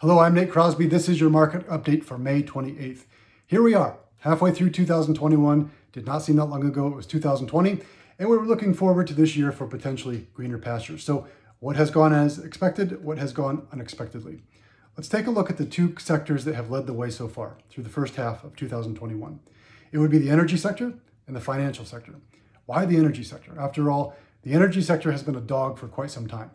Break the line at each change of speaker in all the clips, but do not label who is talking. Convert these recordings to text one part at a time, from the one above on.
Hello, I'm Nate Crosby. This is your market update for May 28th. Here we are, halfway through 2021. Did not seem that long ago. It was 2020, and we're looking forward to this year for potentially greener pastures. So what has gone as expected? What has gone unexpectedly? Let's take a look at the two sectors that have led the way so far through the first half of 2021. It would be the energy sector and the financial sector. Why the energy sector? After all, the energy sector has been a dog for quite some time.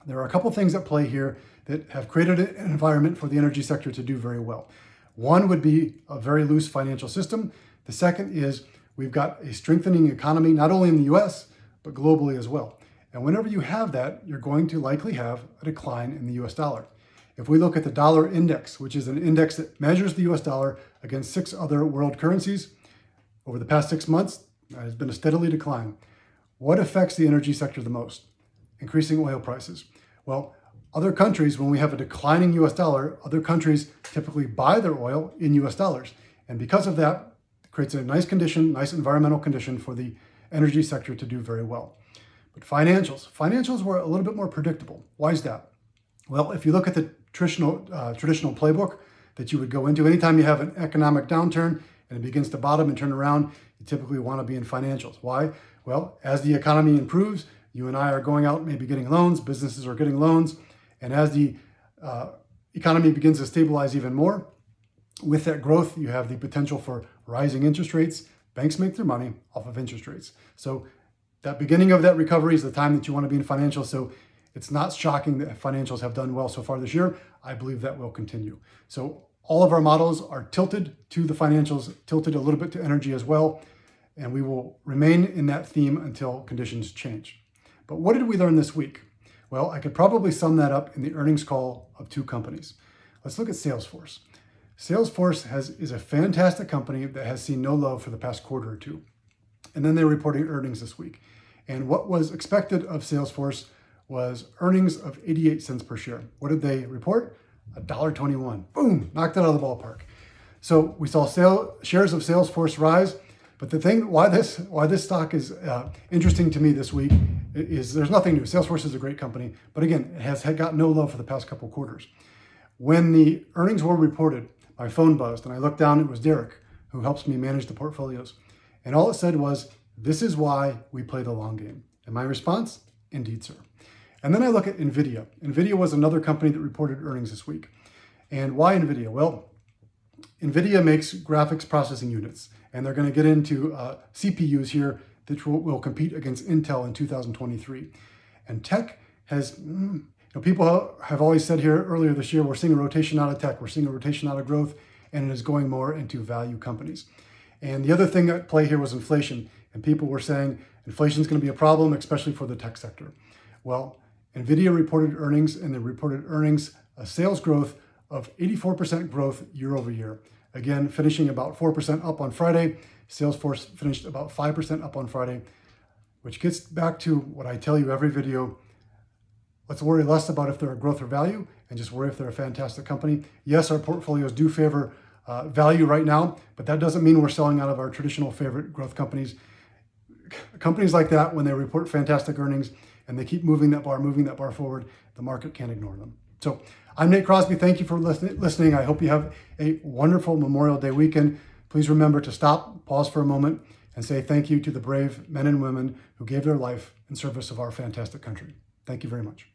There are a couple things at play here that have created an environment for the energy sector to do very well. One would be a very loose financial system. The second is we've got a strengthening economy, not only in the US, but globally as well. And whenever you have that, you're going to likely have a decline in the US dollar. If we look at the dollar index, which is an index that measures the US dollar against 6 other world currencies, over the past 6 months, that has been a steadily decline. What affects the energy sector the most? Increasing oil prices. Well, other countries, when we have a declining US dollar, other countries typically buy their oil in US dollars. And because of that, it creates a nice condition, nice environmental condition for the energy sector to do very well. But financials were a little bit more predictable. Why is that? Well, if you look at the traditional playbook that you would go into, anytime you have an economic downturn and it begins to bottom and turn around, you typically want to be in financials. Why? Well, as the economy improves, you and I are going out, maybe getting loans, businesses are getting loans. And as the economy begins to stabilize even more, with that growth, you have the potential for rising interest rates. Banks make their money off of interest rates. So that beginning of that recovery is the time that you want to be in financials. So it's not shocking that financials have done well so far this year. I believe that will continue. So all of our models are tilted to the financials, tilted a little bit to energy as well. And we will remain in that theme until conditions change. But what did we learn this week? Well, I could probably sum that up in the earnings call of two companies. Let's look at Salesforce. Salesforce is a fantastic company that has seen no low for the past quarter or two. And then they're reporting earnings this week. And what was expected of Salesforce was earnings of 88 cents per share. What did they report? $1.21. Boom, knocked it out of the ballpark. So we saw shares of Salesforce rise. But the thing, why this stock is interesting to me this week is there's nothing new. Salesforce is a great company, but again, it has got no low for the past couple quarters. When the earnings were reported, my phone buzzed and I looked down, it was Derek, who helps me manage the portfolios. And all it said was, "This is why we play the long game." And my response, "Indeed, sir." And then I look at NVIDIA. NVIDIA was another company that reported earnings this week. And why NVIDIA? Well, NVIDIA makes graphics processing units, and they're going to get into CPUs here that will compete against Intel in 2023. And tech has, people have always said here earlier this year, we're seeing a rotation out of tech, we're seeing a rotation out of growth, and it is going more into value companies. And the other thing at play here was inflation. And people were saying inflation is going to be a problem, especially for the tech sector. Well, NVIDIA reported earnings, and they reported earnings, a sales growth of 84% growth year over year. Again, finishing about 4% up on Friday. Salesforce finished about 5% up on Friday, which gets back to what I tell you every video. Let's worry less about if they're a growth or value and just worry if they're a fantastic company. Yes, our portfolios do favor value right now, but that doesn't mean we're selling out of our traditional favorite growth companies. Companies like that, when they report fantastic earnings and they keep moving that bar forward, the market can't ignore them. So I'm Nate Crosby. Thank you for listening. I hope you have a wonderful Memorial Day weekend. Please remember to stop, pause for a moment, and say thank you to the brave men and women who gave their life in service of our fantastic country. Thank you very much.